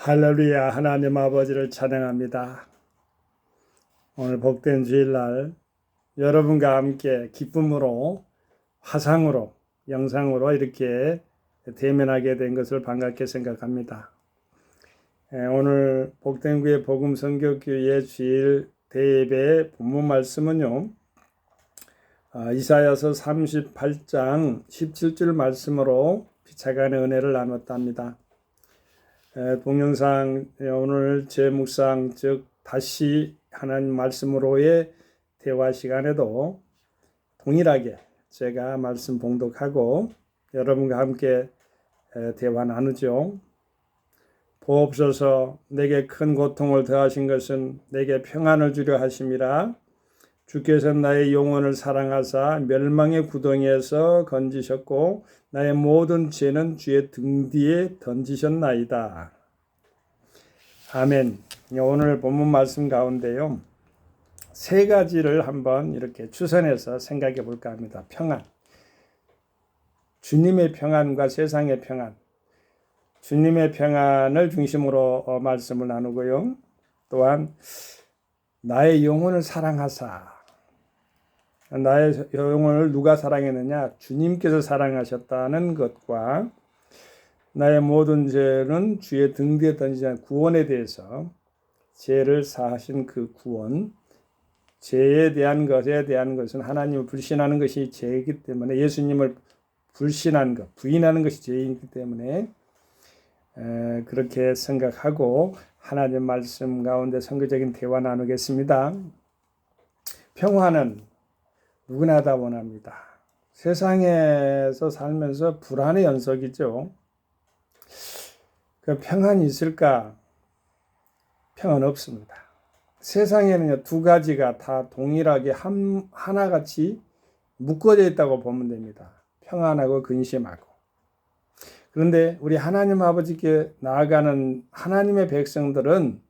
할렐루야. 하나님 아버지를 찬양합니다. 오늘 복된 주일날 여러분과 함께 기쁨으로 화상으로 영상으로 이렇게 대면하게 된 것을 반갑게 생각합니다. 오늘 복된교회 복음선교교회 주일 대예배 본문 말씀은요, 이사야서 38장 17절 말씀으로 피차간의 은혜를 나눴답니다. 동영상 오늘 제 묵상 즉 다시 하나님 말씀으로의 대화 시간에도 동일하게 제가 말씀 봉독하고 여러분과 함께 대화 나누죠. 보옵소서 내게 큰 고통을 더하신 것은 내게 평안을 주려 하심이라. 주께서 나의 영혼을 사랑하사 멸망의 구덩이에서 건지셨고 나의 모든 죄는 주의 등 뒤에 던지셨나이다. 아멘. 오늘 본문 말씀 가운데요, 세 가지를 한번 이렇게 추선해서 생각해 볼까 합니다. 평안, 주님의 평안과 세상의 평안, 주님의 평안을 중심으로 말씀을 나누고요, 또한 나의 영혼을 사랑하사, 나의 영혼을 누가 사랑했느냐? 주님께서 사랑하셨다는 것과 나의 모든 죄는 주의 등 뒤에 던지는 구원에 대해서 죄를 사하신 그 구원, 죄에 대한 것은 하나님을 불신하는 것이 죄이기 때문에 예수님을 불신하는 것, 부인하는 것이 죄이기 때문에 그렇게 생각하고 하나님 말씀 가운데 선교적인 대화 나누겠습니다. 평화는 누구나 다 원합니다. 세상에서 살면서 불안의 연속이죠. 그 평안이 있을까? 평안 없습니다. 세상에는 두 가지가 다 동일하게 하나같이 묶어져 있다고 보면 됩니다. 평안하고 근심하고. 그런데 우리 하나님 아버지께 나아가는 하나님의 백성들은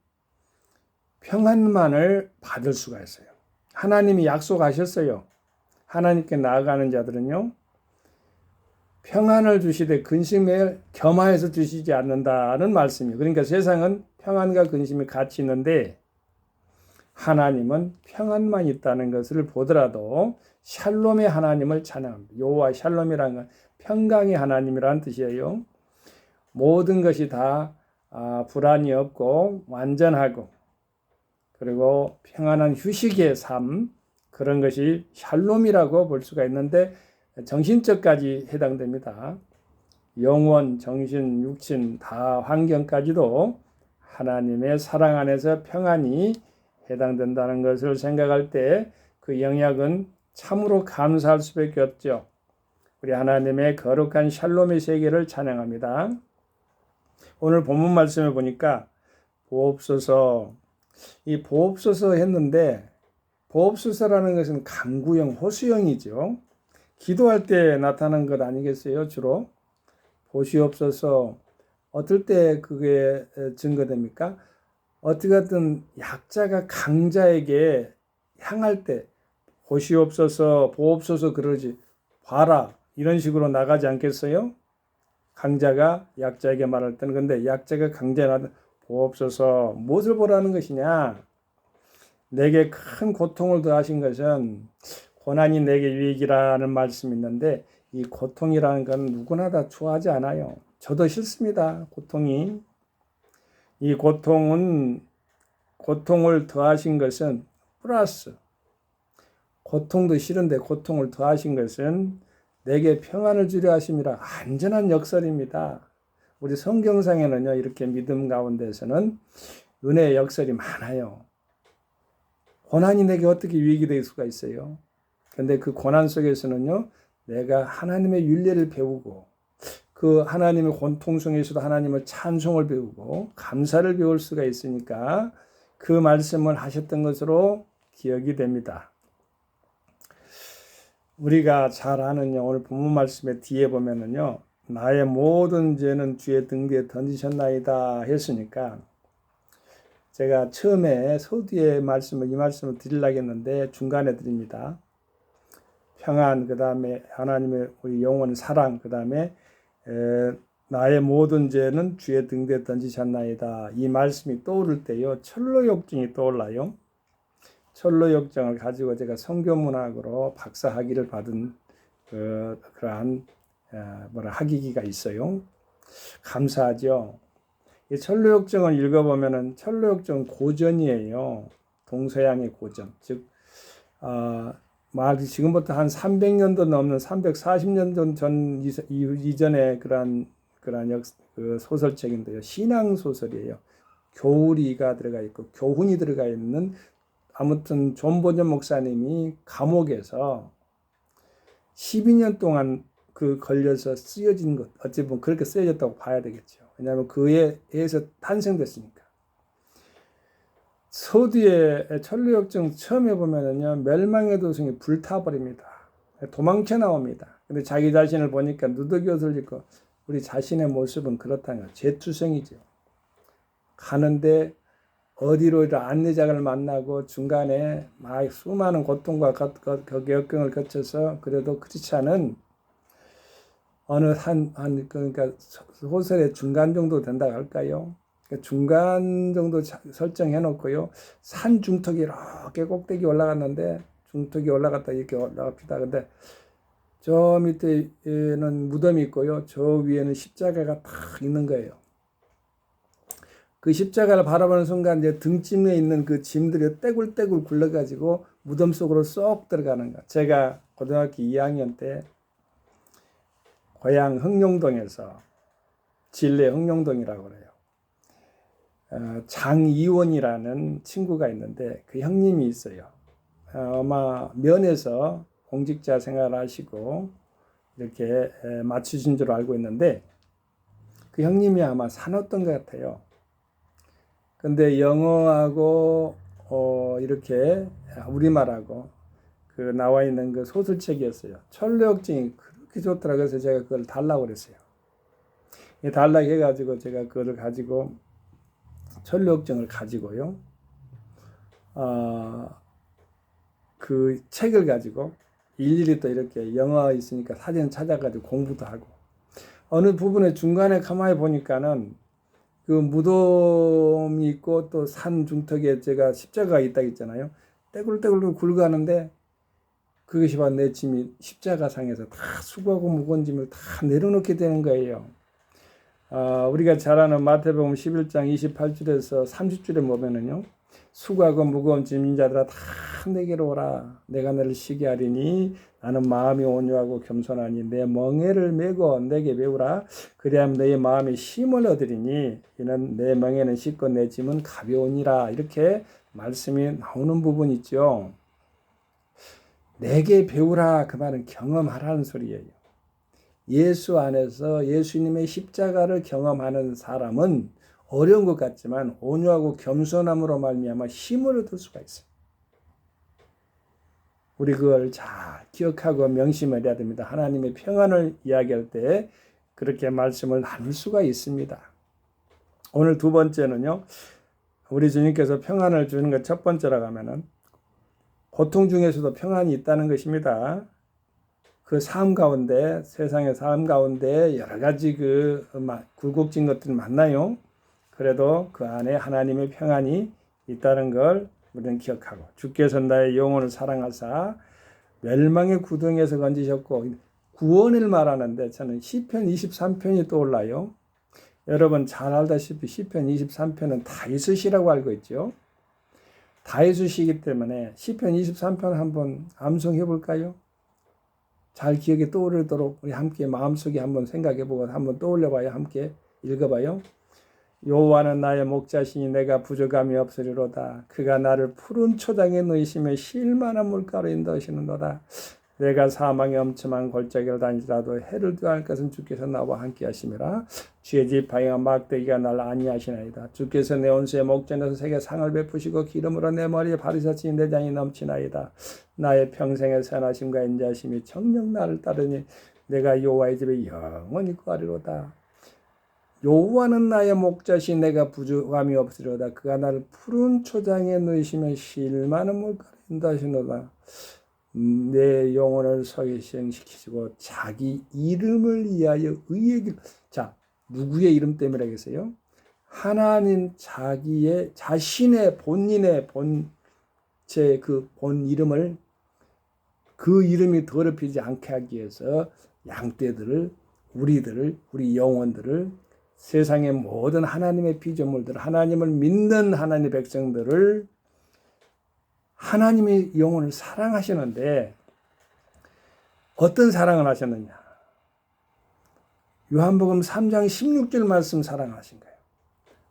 평안만을 받을 수가 있어요. 하나님이 약속하셨어요. 하나님께 나아가는 자들은요, 평안을 주시되 근심에 겸하여서 주시지 않는다는 말씀이에요. 그러니까 세상은 평안과 근심이 같이 있는데 하나님은 평안만 있다는 것을 보더라도 샬롬의 하나님을 찬양합니다. 여호와 샬롬이라는 건 평강의 하나님이라는 뜻이에요. 모든 것이 다 불안이 없고 완전하고 그리고 평안한 휴식의 삶, 그런 것이 샬롬이라고 볼 수가 있는데 정신적까지 해당됩니다. 영혼, 정신, 육신 다 환경까지도 하나님의 사랑 안에서 평안이 해당된다는 것을 생각할 때 그 영역은 참으로 감사할 수밖에 없죠. 우리 하나님의 거룩한 샬롬의 세계를 찬양합니다. 오늘 본문 말씀에 보니까 보옵소서, 이 보옵소서 했는데 보옵소서라는 것은 간구형, 호수형이죠. 기도할 때 나타난 것 아니겠어요? 주로 보시옵소서. 어떨 때 그게 증거됩니까? 어떻게든 약자가 강자에게 향할 때 보시옵소서, 보옵소서 그러지, 봐라 이런 식으로 나가지 않겠어요? 강자가 약자에게 말할 때는. 근데 약자가 강자에게 보옵소서, 무엇을 보라는 것이냐? 내게 큰 고통을 더하신 것은 고난이 내게 유익이라는 말씀이 있는데 이 고통이라는 건 누구나 다 좋아하지 않아요. 저도 싫습니다. 고통이. 이 고통을 더하신 것은 플러스, 고통도 싫은데 고통을 더하신 것은 내게 평안을 주려 하심이라 안전한 역설입니다. 우리 성경상에는요, 이렇게 믿음 가운데서는 은혜의 역설이 많아요. 고난이 내게 어떻게 유익이 될 수가 있어요? 근데 그 고난 속에서는요, 내가 하나님의 윤례를 배우고 그 하나님의 고통 속에서도 하나님의 찬송을 배우고 감사를 배울 수가 있으니까 그 말씀을 하셨던 것으로 기억이 됩니다. 우리가 잘 아는 오늘 본문 말씀의 뒤에 보면은요, 나의 모든 죄는 주의 등 뒤에 던지셨나이다 했으니까 제가 처음에 서두에 이 말씀을 드리려고 했는데 중간에 드립니다. 평안, 그 다음에 하나님의 우리 영혼 사랑, 그 다음에 나의 모든 죄는 주의 등대에 던지셨나이다. 이 말씀이 떠오를 때요, 철로역정이 떠올라요. 철로역정을 가지고 제가 성교문학으로 박사학위를 받은 그러한 학위기가 있어요. 감사하죠. 이 철로역정을 읽어보면은 철로역정 고전이에요. 동서양의 고전. 즉, 지금부터 한 300년도 넘는 340년도 전 이전의 그런 그 소설책인데요. 신앙 소설이에요. 교리가 들어가 있고 교훈이 들어가 있는, 아무튼 존보전 목사님이 감옥에서 12년 동안 걸려서 쓰여진 것, 어찌 보면 그렇게 쓰여졌다고 봐야 되겠죠. 왜냐하면 그에 의해서 탄생됐으니까. 서두에 철로역정 처음 해보면은요, 멸망의 도성이 불타버립니다. 도망쳐 나옵니다. 근데 자기 자신을 보니까 누더기옷을 입고, 우리 자신의 모습은 그렇다는 거예요. 죄투성이죠. 가는데 어디로 안내장을 만나고 중간에 막 수많은 고통과 역경을 거쳐서 그래도 크리스찬은 어느 그러니까 소설의 중간 정도 된다고 할까요? 중간 정도 설정해 놓고요. 산 중턱이 이렇게 꼭대기 올라갔는데, 중턱이 올라갔다 이렇게 올라갑니다. 근데 저 밑에는 무덤이 있고요. 저 위에는 십자가가 딱 있는 거예요. 그 십자가를 바라보는 순간 이제 등짐에 있는 그 짐들이 떼굴떼굴 굴러가지고 무덤 속으로 쏙 들어가는 거. 제가 고등학교 2학년 때 고향 흥룡동에서, 진례 흥룡동이라고 그래요. 장이원이라는 친구가 있는데 그 형님이 있어요. 아마 면에서 공직자 생활을 하시고 이렇게 맞추신 줄 알고 있는데, 그 형님이 아마 사놨던 것 같아요. 근데 영어하고 이렇게 우리말하고 그 나와 있는 그 소설책이었어요. 철로역정이 그렇게 좋더라고요. 그래서 제가 그걸 달라고 그랬어요. 달라고 해가지고 제가 그걸 가지고 철로역정을 가지고요. 그 책을 가지고 일일이 또 이렇게 영어 있으니까 사진 찾아가지고 공부도 하고, 어느 부분에 중간에 가만히 보니까는 그 무덤이 있고 또 산 중턱에 제가 십자가가 있다고 했잖아요. 떼굴떼굴 굴러가는데 그것이 바로 내 짐이 십자가 상에서 다 수고하고 무거운 짐을 다 내려놓게 되는 거예요. 우리가 잘 아는 마태복음 11장 28절에서 30절에 보면은요, 수고하고 무거운 짐진 자들아 다 내게로 오라. 내가 너를 쉬게 하리니 나는 마음이 온유하고 겸손하니 내 멍에를 메고 내게 배우라. 그리하면 너의 마음에 쉼을 얻으리니 이는 내 멍에는 쉽고 내 짐은 가벼우니라. 이렇게 말씀이 나오는 부분이 있죠. 내게 배우라, 그 말은 경험하라는 소리예요. 예수 안에서 예수님의 십자가를 경험하는 사람은 어려운 것 같지만 온유하고 겸손함으로 말미암아 힘을 얻을 수가 있어요. 우리 그걸 잘 기억하고 명심을 해야 됩니다. 하나님의 평안을 이야기할 때 그렇게 말씀을 나눌 수가 있습니다. 오늘 두 번째는요, 우리 주님께서 평안을 주는 것 첫 번째라고 하면은 고통 중에서도 평안이 있다는 것입니다. 그 삶 가운데, 세상의 삶 가운데 여러 가지 굴곡진 것들이 많나요? 그래도 그 안에 하나님의 평안이 있다는 걸 우리는 기억하고, 주께서 나의 영혼을 사랑하사 멸망의 구덩이에서 건지셨고, 구원을 말하는데 저는 시편 23편이 떠올라요. 여러분 잘 알다시피 시편 23편은 다윗의 시라고 알고 있죠. 다윗의 시이기 때문에 시편 23편 한번 암송해 볼까요? 잘 기억에 떠오르도록 우리 함께 마음속에 한번 생각해보고 한번 떠올려봐요. 함께 읽어봐요. 여호와는 나의 목자시니 내가 부족함이 없으리로다. 그가 나를 푸른 초장에 누이시며 쉴만한 물가로 인도하시는도다. 내가 사망의 엄청한 골짜기를 다니더라도 해를 두할 것은 주께서 나와 함께 하심이라. 주의 지팡이와 막대기가 날 안위하시나이다. 주께서 내 온수의 목전에서 세계 상을 베푸시고 기름으로 내 머리에 바르셨으니 내 장이 넘치나이다. 나의 평생의 선하심과 인자하심이 정녕 나를 따르니 내가 여호와의 집에 영원히 거하리로다. 여호와는 나의 목자시 내가 부족함이 없으리로다. 그가 나를 푸른 초장에 누이시며 쉴만한 물가로 인도하시노다. 내 영혼을 서기시키시고 자기 이름을 위하여 의의 길. 자, 누구의 이름 때문이라겠어요? 하나님 자신의 본인의 제 그 본 이름을, 그 이름이 더럽히지 않게 하기 위해서 양떼들을, 우리 영혼들을, 세상의 모든 하나님의 피조물들, 하나님을 믿는 하나님의 백성들을, 하나님의 영혼을 사랑하시는데 어떤 사랑을 하셨느냐? 요한복음 3장 16절 말씀 사랑하신 거예요.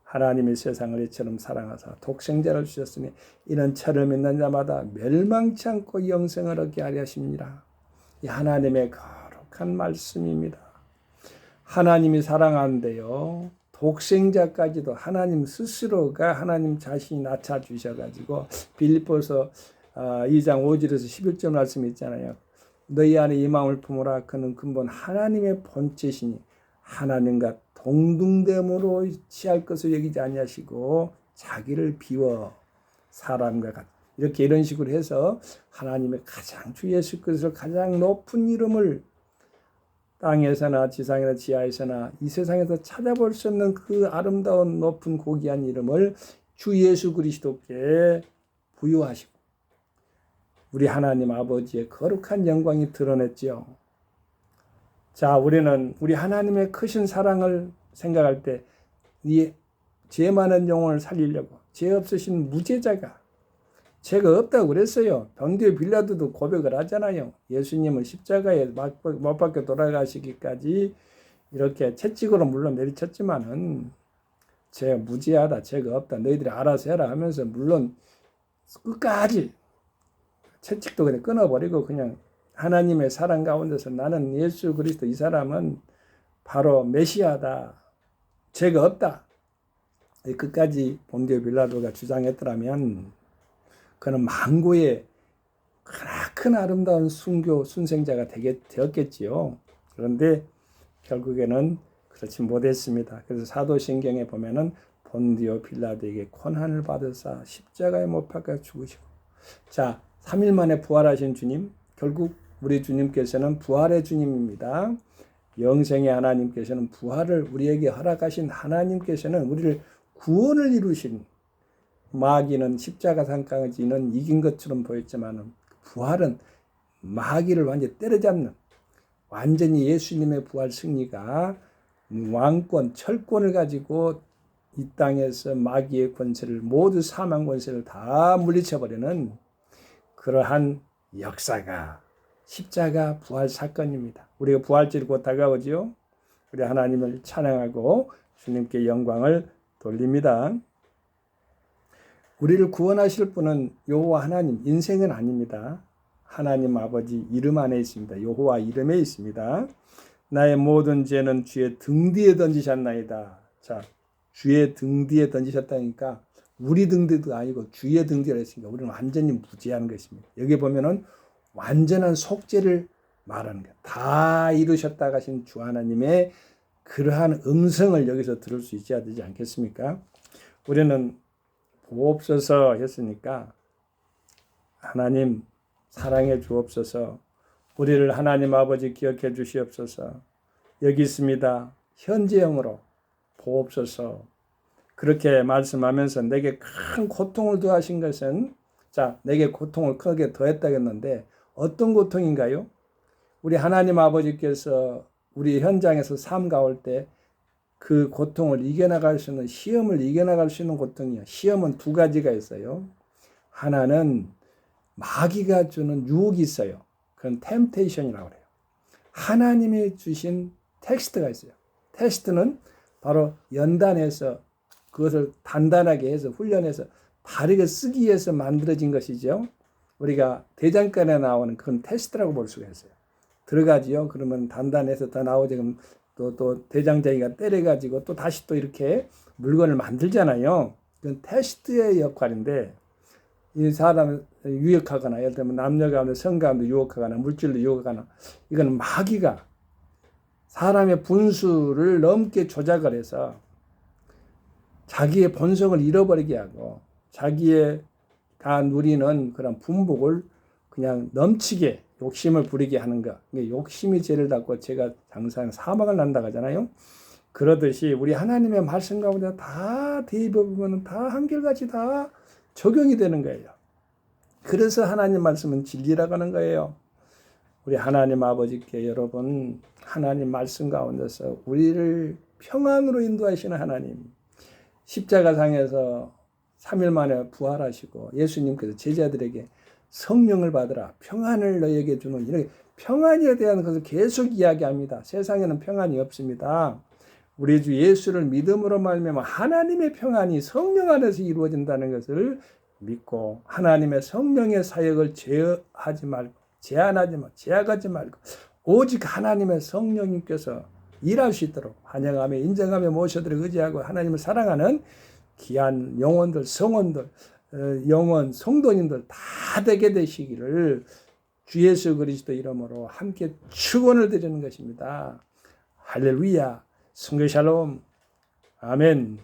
하나님이 세상을 이처럼 사랑하사 독생자를 주셨으니 이는 저를 믿는 자마다 멸망치 않고 영생을 얻게 하려 하심이라. 이 하나님의 거룩한 말씀입니다. 하나님이 사랑하는데요, 독생자까지도 하나님 스스로가 하나님 자신이 낳아주셔가지고, 빌립보서 2장 5절에서 11절 말씀 있잖아요. 너희 안에 이 마음을 품으라. 그는 근본 하나님의 본체시니 하나님과 동등됨으로 취할 것을 여기지 아니하시고 자기를 비워 사람과 같이, 이렇게 이런 식으로 해서 하나님의 가장 주 예수 그리스도를 가장 높은 이름을 땅에서나 지상이나 지하에서나 이 세상에서 찾아볼 수 없는 그 아름다운 높은 고귀한 이름을 주 예수 그리스도께 부여하시고 우리 하나님 아버지의 거룩한 영광이 드러냈지요. 자, 우리는 우리 하나님의 크신 사랑을 생각할 때 이 죄 많은 영혼을 살리려고 죄 없으신 무죄자가, 죄가 없다고 그랬어요. 본디오 빌라도도 고백을 하잖아요. 예수님을 십자가에 못 박혀 돌아가시기까지 이렇게 채찍으로 물론 내리쳤지만은 죄가 무죄하다, 죄가 없다, 너희들이 알아서 해라 하면서 물론 끝까지 채찍도 그냥 끊어버리고 그냥 하나님의 사랑 가운데서 나는 예수 그리스도 이 사람은 바로 메시아다, 죄가 없다, 끝까지 본디오 빌라도가 주장했더라면 그는 만고의 큰 아름다운 순생자가 되었겠지요. 그런데 결국에는 그렇지 못했습니다. 그래서 사도신경에 보면은 본디오 빌라도에게 고난을 받으사 십자가에 못 박아 죽으시고, 자, 3일 만에 부활하신 주님, 결국 우리 주님께서는 부활의 주님입니다. 영생의 하나님께서는 부활을 우리에게 허락하신 하나님께서는 우리를 구원을 이루신, 마귀는 십자가 상까지는 이긴 것처럼 보였지만 부활은 마귀를 완전히 때려잡는, 완전히 예수님의 부활 승리가 왕권, 철권을 가지고 이 땅에서 마귀의 권세를, 모두 사망 권세를 다 물리쳐버리는 그러한 역사가 십자가 부활 사건입니다. 우리가 부활절이 곧 다가오지요. 우리 하나님을 찬양하고 주님께 영광을 돌립니다. 우리를 구원하실 분은 여호와 하나님, 인생은 아닙니다. 하나님 아버지 이름 안에 있습니다. 여호와 이름에 있습니다. 나의 모든 죄는 주의 등 뒤에 던지셨나이다. 자, 주의 등 뒤에 던지셨다니까 우리 등 뒤도 아니고 주의 등 뒤에 했으니까 우리는 완전히 무죄한 것입니다. 여기 보면은 완전한 속죄를 말하는 거예요. 다 이루셨다 가신 주 하나님의 그러한 음성을 여기서 들을 수 있어야 되지 않겠습니까? 우리는 보옵소서 했으니까 하나님 사랑해 주옵소서, 우리를 하나님 아버지 기억해 주시옵소서, 여기 있습니다, 현재형으로 보옵소서, 그렇게 말씀하면서 내게 큰 고통을 더하신 것은, 자, 내게 고통을 크게 더했다겠는데 어떤 고통인가요? 우리 하나님 아버지께서 우리 현장에서 삶 가올 때 그 고통을 이겨나갈 수 있는, 시험을 이겨나갈 수 있는 고통이요. 시험은 두 가지가 있어요. 하나는 마귀가 주는 유혹이 있어요. 그건 템테이션이라고 해요. 하나님이 주신 텍스트가 있어요. 텍스트는 바로 연단해서 그것을 단단하게 해서 훈련해서 바르게 쓰기 위해서 만들어진 것이죠. 우리가 대장간에 나오는 그건 텍스트라고 볼 수가 있어요. 들어가지요. 그러면 단단해서 더 나오죠. 그럼 또 대장장이가 때려가지고 또 다시 또 이렇게 물건을 만들잖아요. 그건 테스트의 역할인데, 이 사람을 유혹하거나, 예를 들면 남녀 가운데 성 가운데 유혹하거나 물질로 유혹하거나, 이건 마귀가 사람의 분수를 넘게 조작을 해서 자기의 본성을 잃어버리게 하고 자기의 다 누리는 그런 분복을 그냥 넘치게 욕심을 부리게 하는 것. 욕심이 죄를 닫고 제가 항상 사망을 난다고 하잖아요. 그러듯이 우리 하나님의 말씀 가운데 다 대입해보면 다 한결같이 다 적용이 되는 거예요. 그래서 하나님 말씀은 진리라고 하는 거예요. 우리 하나님 아버지께 여러분 하나님 말씀 가운데서 우리를 평안으로 인도하시는 하나님, 십자가상에서 3일 만에 부활하시고 예수님께서 제자들에게 성령을 받으라, 평안을 너에게 주는, 이렇게 평안에 대한 것을 계속 이야기합니다. 세상에는 평안이 없습니다. 우리 주 예수를 믿음으로 말미암아 하나님의 평안이 성령 안에서 이루어진다는 것을 믿고 하나님의 성령의 사역을 제한하지 말고 오직 하나님의 성령님께서 일할 수 있도록 환영하며 인정하며 모셔드려 의지하고 하나님을 사랑하는 귀한 영혼들, 성원들, 영혼, 성도님들 다 되게 되시기를 주 예수 그리스도 이름으로 함께 축원을 드리는 것입니다. 할렐루야, 성교 샬롬, 아멘.